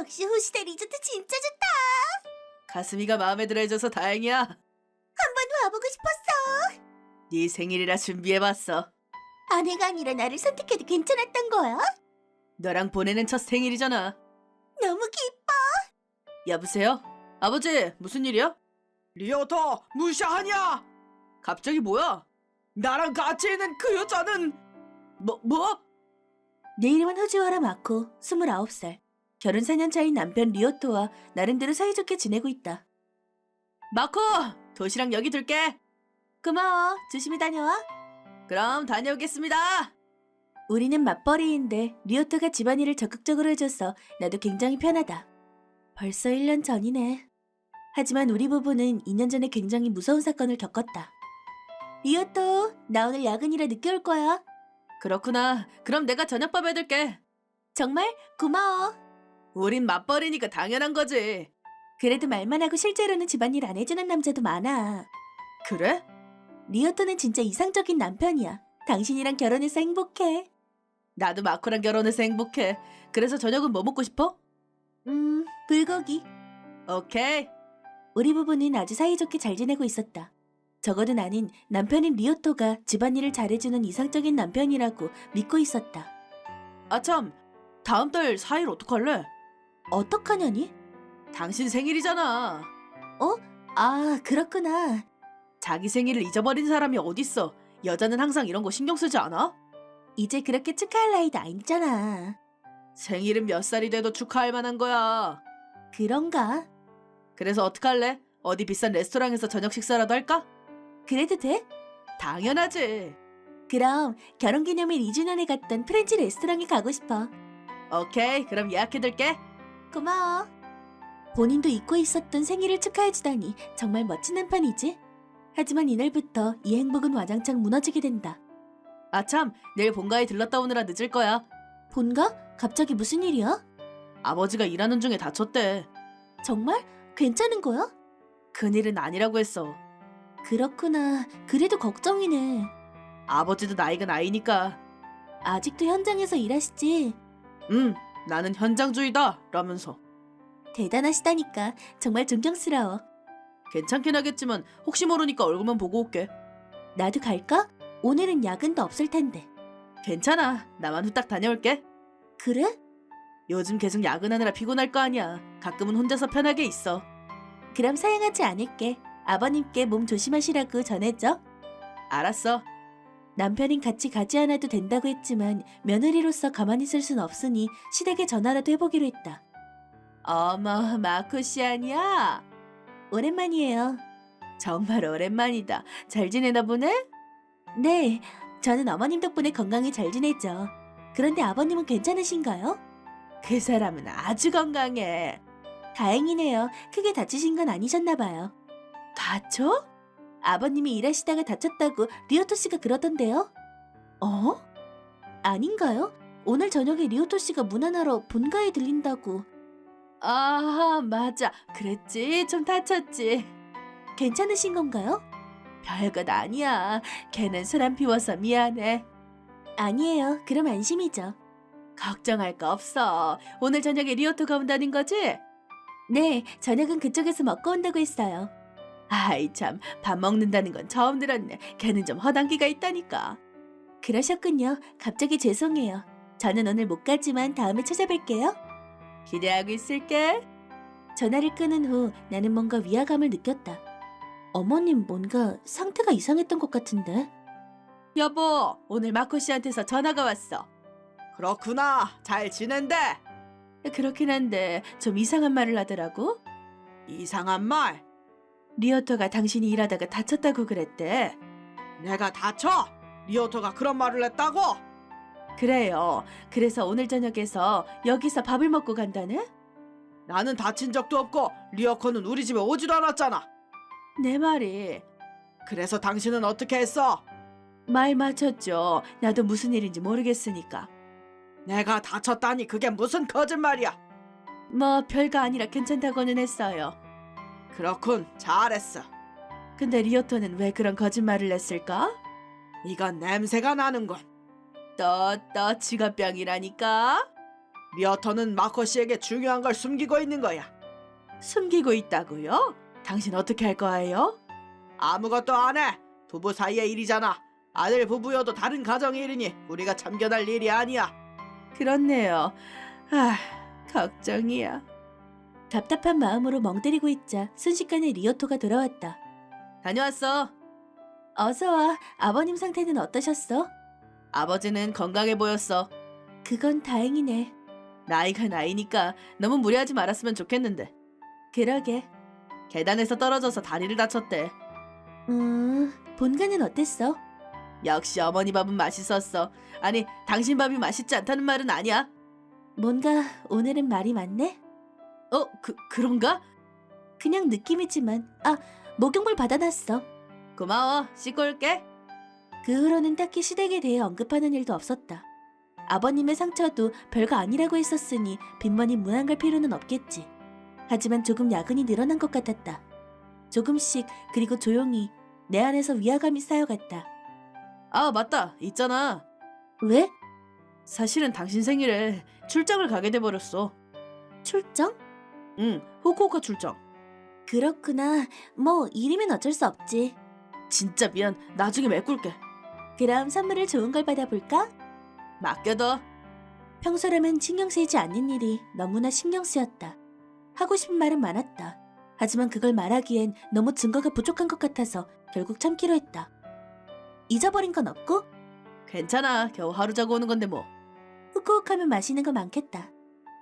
역시 호시대 리조트 진짜 좋다. 가슴이가 마음에 들어 해줘서 다행이야. 한번 와보고 싶었어. 네 생일이라 준비해봤어. 아내가 아니라 나를 선택해도 괜찮았던 거야? 너랑 보내는 첫 생일이잖아. 너무 기뻐. 여보세요? 아버지, 무슨 일이야? 리오터 무시하냐? 갑자기 뭐야? 나랑 같이 있는 그 여자는 뭐? 내 이름은 후지와라 마코, 29살. 결혼 4년 차인 남편 리오토와 나름대로 사이좋게 지내고 있다. 마코! 도시락 여기 둘게. 고마워. 조심히 다녀와. 그럼 다녀오겠습니다. 우리는 맞벌이인데 리오토가 집안일을 적극적으로 해줘서 나도 굉장히 편하다. 벌써 1년 전이네. 하지만 우리 부부는 2년 전에 굉장히 무서운 사건을 겪었다. 리오토, 나 오늘 야근이라 늦게 올 거야. 그렇구나. 그럼 내가 저녁밥 해둘게. 정말 고마워. 우린 맞벌이니까 당연한 거지. 그래도 말만 하고 실제로는 집안일 안 해주는 남자도 많아. 그래? 리오토는 진짜 이상적인 남편이야. 당신이랑 결혼해서 행복해. 나도 마코랑 결혼해서 행복해. 그래서 저녁은 뭐 먹고 싶어? 불고기. 오케이. 우리 부부는 아주 사이좋게 잘 지내고 있었다. 적어도 나는 남편인 리오토가 집안일을 잘해주는 이상적인 남편이라고 믿고 있었다. 아참, 다음 달 4일 어떡할래? 어떡하냐니? 당신 생일이잖아. 아, 그렇구나. 자기 생일을 잊어버린 사람이 어딨어. 여자는 항상 이런 거 신경 쓰지 않아? 이제 그렇게 축하할 나이도 아니잖아. 생일은 몇 살이 돼도 축하할 만한 거야. 그런가? 그래서 어떡할래? 어디 비싼 레스토랑에서 저녁 식사라도 할까? 그래도 돼? 당연하지. 그럼 결혼기념일 2주년에 갔던 프렌치 레스토랑에 가고 싶어. 오케이, 그럼 예약해둘게. 고마워. 본인도 잊고 있었던 생일을 축하해주다니 정말 멋진 남편이지? 하지만 이날부터 이 행복은 와장창 무너지게 된다. 아참, 내일 본가에 들렀다 오느라 늦을 거야. 본가? 갑자기 무슨 일이야? 아버지가 일하는 중에 다쳤대. 정말? 괜찮은 거야? 큰일은 아니라고 했어. 그렇구나. 그래도 걱정이네. 아버지도 나이가 나이니까. 아직도 현장에서 일하시지? 나는 현장주의다 라면서. 대단하시다니까. 정말 존경스러워. 괜찮긴 하겠지만 혹시 모르니까 얼굴만 보고 올게. 나도 갈까? 오늘은 야근도 없을 텐데. 괜찮아. 나만 후딱 다녀올게. 그래? 요즘 계속 야근하느라 피곤할 거 아니야. 가끔은 혼자서 편하게 있어. 그럼 사양하지 않을게. 아버님께 몸 조심하시라고 전해줘. 알았어. 남편인 같이 가지 않아도 된다고 했지만 며느리로서 가만히 있을 순 없으니 시댁에 전화라도 해보기로 했다. 어머, 마코 씨 아니야? 오랜만이에요. 정말 오랜만이다. 잘 지내나 보네? 네, 저는 어머님 덕분에 건강히 잘 지내죠. 그런데 아버님은 괜찮으신가요? 그 사람은 아주 건강해. 다행이네요. 크게 다치신 건 아니셨나 봐요. 다쳐? 아버님이 일하시다가 다쳤다고 리오토 씨가 그러던데요? 어? 아닌가요? 오늘 저녁에 리오토 씨가 문안하러 본가에 들린다고. 아, 맞아. 그랬지. 좀 다쳤지. 괜찮으신 건가요? 별것 아니야. 걔는 술 안 피워서 미안해. 아니에요. 그럼 안심이죠. 걱정할 거 없어. 오늘 저녁에 리오토가 온다는 거지? 네, 저녁은 그쪽에서 먹고 온다고 했어요. 아이 참, 밥 먹는다는 건 처음 들었네. 걔는 좀 허당기가 있다니까. 그러셨군요. 갑자기 죄송해요. 저는 오늘 못 가지만 다음에 찾아뵐게요. 기대하고 있을게. 전화를 끊은 후 나는 뭔가 위화감을 느꼈다. 어머님 뭔가 상태가 이상했던 것 같은데? 여보, 오늘 마코 씨한테서 전화가 왔어. 그렇구나. 잘 지낸대. 그렇긴 한데 좀 이상한 말을 하더라고. 이상한 말. 리오토가 당신이 일하다가 다쳤다고 그랬대. 내가 다쳐? 리오터가 그런 말을 했다고? 그래요. 그래서 오늘 저녁에서 여기서 밥을 먹고 간다네? 나는 다친 적도 없고 리어커는 우리 집에 오지도 않았잖아. 내 말이. 그래서 당신은 어떻게 했어? 말 맞췄죠. 나도 무슨 일인지 모르겠으니까. 내가 다쳤다니 그게 무슨 거짓말이야. 뭐 별거 아니라 괜찮다고는 했어요. 그렇군. 잘했어. 근데 리오토는 왜 그런 거짓말을 했을까? 이건 냄새가 나는군. 또 지갑병이라니까? 리어터는 마코 씨에게 중요한 걸 숨기고 있는 거야. 숨기고 있다고요? 당신 어떻게 할 거예요? 아무것도 안 해. 부부 사이의 일이잖아. 아들 부부여도 다른 가정의 일이니 우리가 참견할 일이 아니야. 그렇네요. 아, 걱정이야. 답답한 마음으로 멍 때리고 있자 순식간에 리오토가 돌아왔다. 다녀왔어. 어서 와. 아버님 상태는 어떠셨어? 아버지는 건강해 보였어. 그건 다행이네. 나이가 나이니까 너무 무리하지 말았으면 좋겠는데. 그러게. 계단에서 떨어져서 다리를 다쳤대. 본가는 어땠어? 역시 어머니 밥은 맛있었어. 아니, 당신 밥이 맛있지 않다는 말은 아니야. 뭔가 오늘은 말이 많네? 그런가? 그냥 느낌이지만. 목욕물 받아놨어. 고마워. 씻고 올게. 그 후로는 딱히 시댁에 대해 언급하는 일도 없었다. 아버님의 상처도 별거 아니라고 했었으니 빈번히 문안 갈 필요는 없겠지. 하지만 조금 야근이 늘어난 것 같았다. 조금씩 그리고 조용히 내 안에서 위화감이 쌓여갔다. 아, 맞다. 있잖아. 왜? 사실은 당신 생일에 출장을 가게 돼버렸어. 출장? 응, 후쿠오카 출장. 그렇구나. 뭐 일이면 어쩔 수 없지. 진짜 미안. 나중에 메꿀게. 그럼 선물을 좋은 걸 받아볼까? 맡겨둬. 평소라면 신경 쓰이지 않는 일이 너무나 신경 쓰였다. 하고 싶은 말은 많았다. 하지만 그걸 말하기엔 너무 증거가 부족한 것 같아서 결국 참기로 했다. 잊어버린 건 없고? 괜찮아. 겨우 하루 자고 오는 건데 뭐. 후쿠오카면 맛있는 거 많겠다.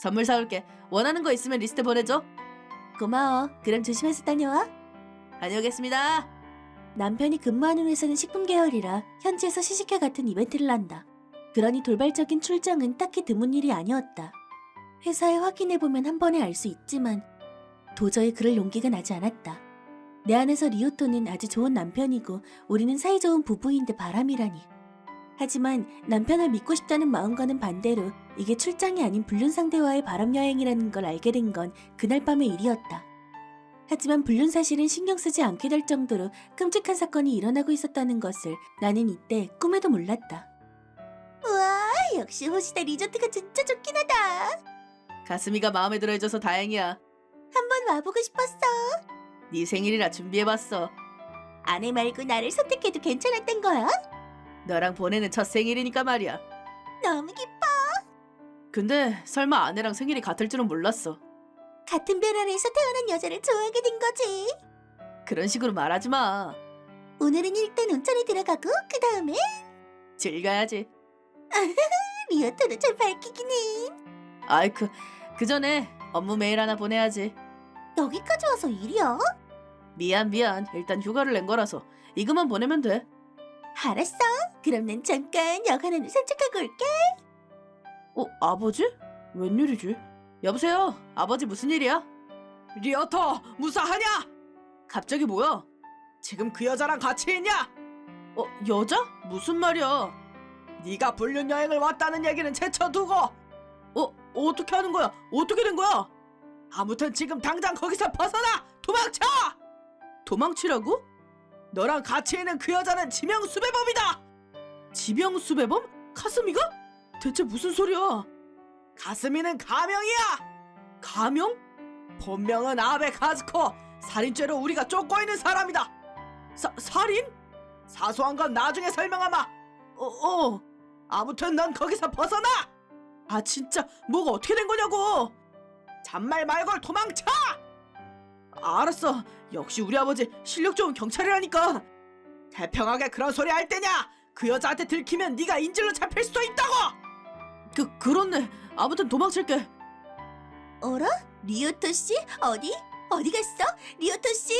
선물 사올게. 원하는 거 있으면 리스트 보내줘. 고마워. 그럼 조심해서 다녀와. 다녀오겠습니다. 남편이 근무하는 회사는 식품 계열이라 현지에서 시식회 같은 이벤트를 한다. 그러니 돌발적인 출장은 딱히 드문 일이 아니었다. 회사에 확인해보면 한 번에 알 수 있지만 도저히 그럴 용기가 나지 않았다. 내 안에서 리오토는 아주 좋은 남편이고 우리는 사이좋은 부부인데 바람이라니. 하지만 남편을 믿고 싶다는 마음과는 반대로 이게 출장이 아닌 불륜 상대와의 바람 여행이라는 걸 알게 된 건 그날 밤의 일이었다. 하지만 불륜 사실은 신경 쓰지 않게 될 정도로 끔찍한 사건이 일어나고 있었다는 것을 나는 이때 꿈에도 몰랐다. 우와, 역시 호시다 리조트가 진짜 좋긴 하다. 가슴이가 마음에 들어 해줘서 다행이야. 한번 와보고 싶었어. 네 생일이라 준비해봤어. 아내 말고 나를 선택해도 괜찮았던 거야? 너랑 보내는 첫 생일이니까 말이야. 너무 기뻐. 근데 설마 아내랑 생일이 같을 줄은 몰랐어. 같은 별 아래에서 태어난 여자를 좋아하게 된 거지. 그런 식으로 말하지 마. 오늘은 일단 온천에 들어가고 그 다음에 즐겨야지. 리오토도 잘 밝히긴 해. 아이 그 전에 업무 메일 하나 보내야지. 여기까지 와서 일이야? 미안. 일단 휴가를 낸 거라서 이것만 보내면 돼. 알았어. 그럼 난 잠깐 여관으로 산책하고 올게. 아버지? 웬일이지? 여보세요? 아버지 무슨 일이야? 리어터 무사하냐? 갑자기 뭐야? 지금 그 여자랑 같이 있냐? 여자? 무슨 말이야? 네가 불륜 여행을 왔다는 얘기는 제쳐두고 어떻게 하는 거야? 어떻게 된 거야? 아무튼 지금 당장 거기서 벗어나! 도망쳐! 도망치라고? 너랑 같이 있는 그 여자는 지명수배범이다! 지명수배범? 카스미가? 대체 무슨 소리야? 가스미는 가명이야! 가명? 본명은 아베 카즈코. 살인죄로 우리가 쫓고 있는 사람이다. 살인? 사소한 건 나중에 설명하마. 아무튼 넌 거기서 벗어나! 아 진짜 뭐가 어떻게 된 거냐고. 잔말 말고 도망쳐! 알았어. 역시 우리 아버지 실력 좋은 경찰이라니까. 태평하게 그런 소리 할 때냐? 그 여자한테 들키면 네가 인질로 잡힐 수도 있다고! 그렇네. 아무튼 도망칠게. 어라? 리오토 씨? 어디 갔어? 리오토 씨!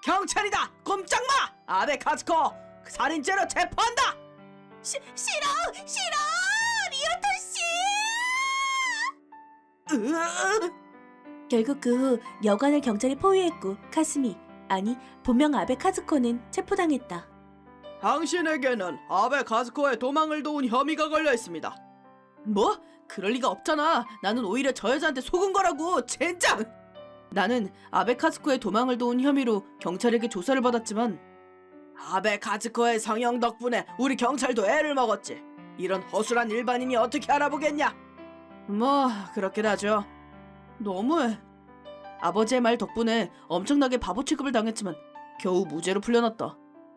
경찰이다! 꼼짝마! 아베 카즈코! 그 살인죄로 체포한다! 싫어! 리오토 씨! 결국 그 후 여관을 경찰이 포위했고 카스미, 아니 본명 아베 카즈코는 체포당했다. 당신에게는 아베 카즈코의 도망을 도운 혐의가 걸려 있습니다. 뭐? 그럴 리가 없잖아. 나는 오히려 저 여자한테 속은 거라고. 젠장! 나는 아베 카즈코의 도망을 도운 혐의로 경찰에게 조사를 받았지만 아베 카즈코의 성형 덕분에 우리 경찰도 애를 먹었지. 이런 허술한 일반인이 어떻게 알아보겠냐? 뭐 그렇긴 하죠. 너무해. 아버지의 말 덕분에 엄청나게 바보 취급을 당했지만 겨우 무죄로 풀려났다.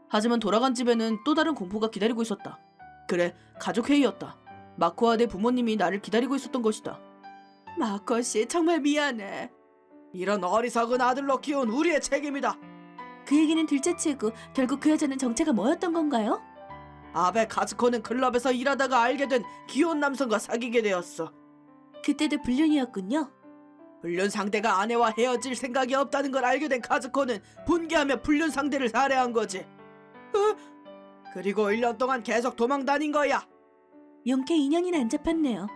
하지만 돌아간 집에는 또 다른 공포가 기다리고 있었다. 그래, 가족회의였다. 마코와 내 부모님이 나를 기다리고 있었던 것이다. 마코 씨, 정말 미안해. 이런 어리석은 아들로 키운 우리의 책임이다. 그 얘기는 둘째치고 결국 그 여자는 정체가 뭐였던 건가요? 아베 카즈코는 클럽에서 일하다가 알게 된 귀여운 남성과 사귀게 되었어. 그때도 불륜이었군요. 불륜 상대가 아내와 헤어질 생각이 없다는 걸 알게 된 카즈코는 분개하며 불륜 상대를 살해한 거지. 그리고 1년 동안 계속 도망 다닌 거야. 용케 2년이나 안 잡혔네요.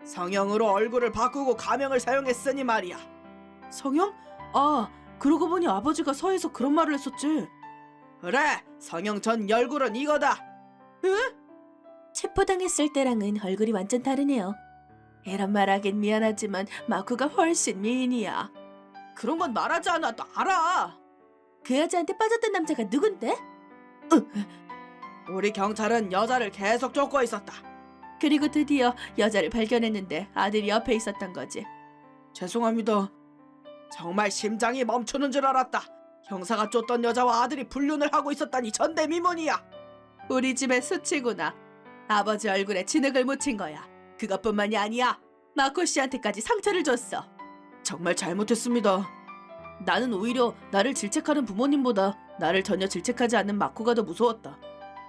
성형으로 얼굴을 바꾸고 가명을 사용했으니 말이야. 성형? 아, 그러고 보니 아버지가 서해에서 그런 말을 했었지. 그래, 성형 전 얼굴은 이거다. 체포당했을 때랑은 얼굴이 완전 다르네요. 이런 말 하긴 미안하지만 마쿠가 훨씬 미인이야. 그런 건 말하지 않아. 너 알아. 그 여자한테 빠졌던 남자가 누군데? 우리 경찰은 여자를 계속 쫓고 있었다. 그리고 드디어 여자를 발견했는데 아들이 옆에 있었던 거지. 죄송합니다. 정말 심장이 멈추는 줄 알았다. 형사가 쫓던 여자와 아들이 불륜을 하고 있었다니 전대미문이야. 우리 집의 수치구나. 아버지 얼굴에 진흙을 묻힌 거야. 그것뿐만이 아니야. 마코 씨한테까지 상처를 줬어. 정말 잘못했습니다. 나는 오히려 나를 질책하는 부모님보다 나를 전혀 질책하지 않는 마코가 더 무서웠다.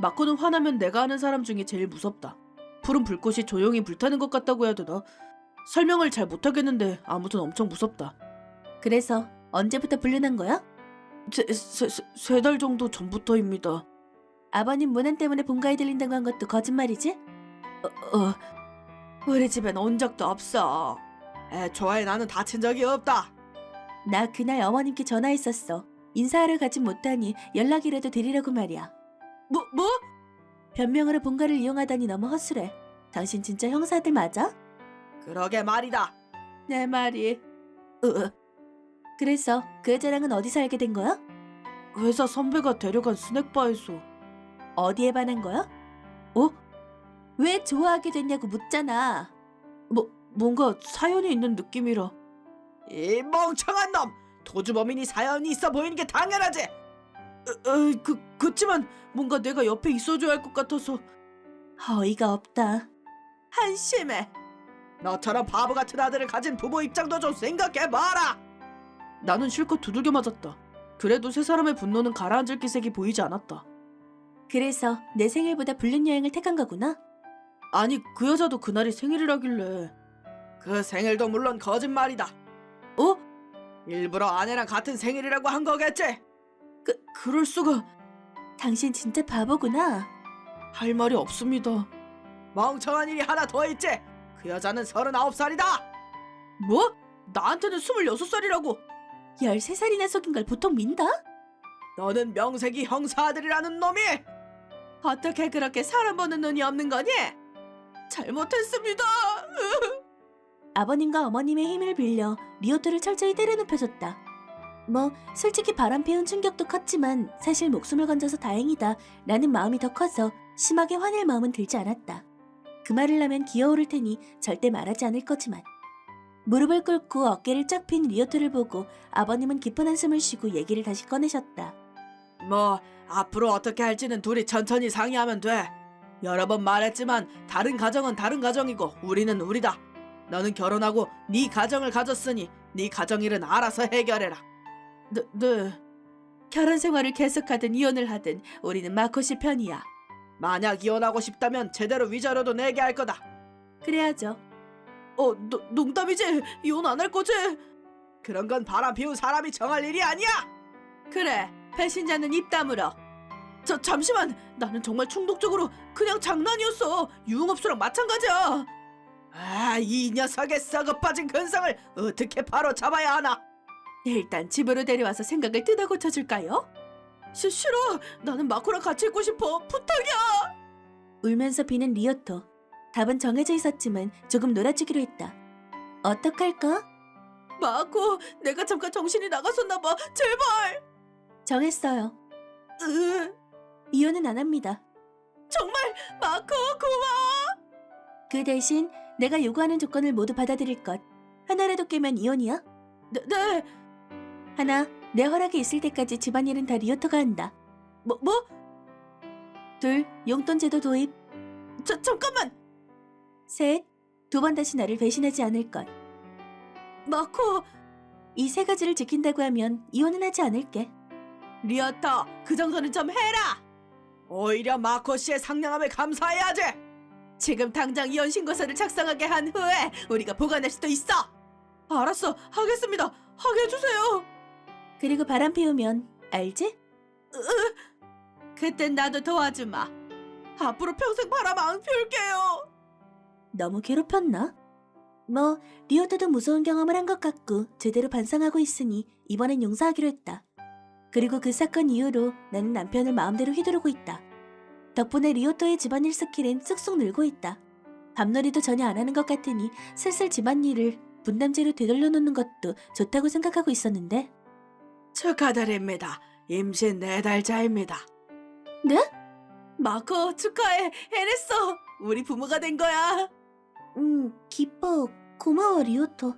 마코는 화나면 내가 아는 사람 중에 제일 무섭다. 푸른 불꽃이 조용히 불타는 것 같다고 해야 되나? 설명을 잘 못하겠는데 아무튼 엄청 무섭다. 그래서 언제부터 불륜한 거야? 세 달 정도 전부터입니다. 아버님 문안 때문에 본가에 들린다고 한 것도 거짓말이지? 우리 집엔 온 적도 없어. 애초에 나는 다친 적이 없다. 나 그날 어머님께 전화했었어. 인사하러 가진 못하니 연락이라도 드리려고 말이야. 뭐? 변명으로 본가를 이용하다니 너무 허술해. 당신 진짜 형사들 맞아? 그러게 말이다. 내 말이. 그래서 그 여자랑은 어디서 알게 된 거야? 회사 선배가 데려간 스낵바에서. 어디에 반한 거야? 왜 좋아하게 됐냐고 묻잖아. 뭔가 사연이 있는 느낌이라. 이 멍청한 놈! 도주범인이 사연이 있어 보이는 게 당연하지. 그치만 뭔가 내가 옆에 있어줘야 할 것 같아서. 어이가 없다. 한심해. 너처럼 바보 같은 아들을 가진 부모 입장도 좀 생각해봐라. 나는 실컷 두들겨 맞았다. 그래도 세 사람의 분노는 가라앉을 기색이 보이지 않았다. 그래서 내 생일보다 불륜 여행을 택한 거구나? 아니, 그 여자도 그날이 생일이라길래. 그 생일도 물론 거짓말이다. 일부러 아내랑 같은 생일이라고 한 거겠지? 그럴 수가. 당신 진짜 바보구나. 할 말이 없습니다. 멍청한 일이 하나 더 있지. 그 여자는 39살이다. 뭐? 나한테는 26살이라고. 13살이나 속인 걸 보통 민다? 너는 명색이 형사 아들이라는 놈이. 어떻게 그렇게 사람 보는 눈이 없는 거니? 잘못했습니다. 아버님과 어머님의 힘을 빌려 리오토를 철저히 때려눕혀줬다. 뭐 솔직히 바람피운 충격도 컸지만 사실 목숨을 건져서 다행이다 라는 마음이 더 커서 심하게 화낼 마음은 들지 않았다. 그 말을 하면 기어오를 테니 절대 말하지 않을 거지만. 무릎을 꿇고 어깨를 쫙 핀 리오토를 보고 아버님은 깊은 한숨을 쉬고 얘기를 다시 꺼내셨다. 뭐 앞으로 어떻게 할지는 둘이 천천히 상의하면 돼. 여러 번 말했지만 다른 가정은 다른 가정이고 우리는 우리다. 너는 결혼하고 네 가정을 가졌으니 네 가정일은 알아서 해결해라. 네. 결혼 생활을 계속하든 이혼을 하든 우리는 마코 씨 편이야. 만약 이혼하고 싶다면 제대로 위자료도 내게 할 거다. 그래야죠. 농담이지? 이혼 안 할 거지? 그런 건 바람 피운 사람이 정할 일이 아니야. 그래, 배신자는 입 다물어. 잠시만, 나는 정말 충동적으로 그냥 장난이었어. 유흥업소랑 마찬가지야. 이 녀석의 썩어 빠진 근성을 어떻게 바로 잡아야 하나. 일단 집으로 데려와서 생각을 뜯어 고쳐줄까요? 싫어. 나는 마코랑 같이 있고 싶어. 부탁이야. 울면서 비는 리오토. 답은 정해져 있었지만 조금 놀아주기로 했다. 어떡할까? 마코, 내가 잠깐 정신이 나갔었나 봐. 제발. 정했어요. 이혼은 안 합니다. 정말 마코 고마워. 그 대신 내가 요구하는 조건을 모두 받아들일 것. 하나라도 깨면 이혼이야? 네. 하나, 내 허락이 있을 때까지 집안일은 다 리오터가 한다. 뭐? 둘, 용돈 제도 도입. 잠깐만. 셋, 2번 다시 나를 배신하지 않을 것. 마코, 이 3가지를 지킨다고 하면 이혼은 하지 않을게. 리오터, 그 정도는 좀 해라. 오히려 마코 씨의 상냥함에 감사해야지. 지금 당장 이혼 신고서를 작성하게 한 후에 우리가 보관할 수도 있어. 알았어, 하겠습니다. 하게 해주세요. 그리고 바람 피우면 알지? 그땐 나도 도와주마. 앞으로 평생 바람 안 피울게요. 너무 괴롭혔나? 뭐 리오터도 무서운 경험을 한 것 같고 제대로 반성하고 있으니 이번엔 용서하기로 했다. 그리고 그 사건 이후로 나는 남편을 마음대로 휘두르고 있다. 덕분에 리오터의 집안일 스킬은 쑥쑥 늘고 있다. 밤놀이도 전혀 안 하는 것 같으니 슬슬 집안일을 분담제로 되돌려 놓는 것도 좋다고 생각하고 있었는데. 축하드립니다. 임신 4달차입니다. 네? 마코, 축하해. 해냈어. 우리 부모가 된 거야. 기뻐. 고마워 리오터.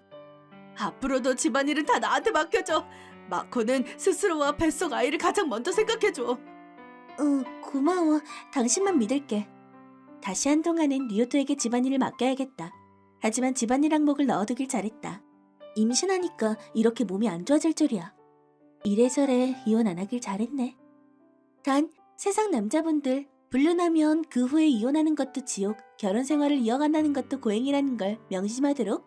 앞으로도 집안일은 다 나한테 맡겨줘. 마코는 스스로와 뱃속 아이를 가장 먼저 생각해줘. 고마워. 당신만 믿을게. 다시 한동안은 리오토에게 집안일을 맡겨야겠다. 하지만 집안일 항목을 넣어두길 잘했다. 임신하니까 이렇게 몸이 안 좋아질 줄이야. 이래저래 이혼 안 하길 잘했네. 단 세상 남자분들 불륜하면 그 후에 이혼하는 것도 지옥, 결혼 생활을 이어간다는 것도 고행이라는 걸 명심하도록.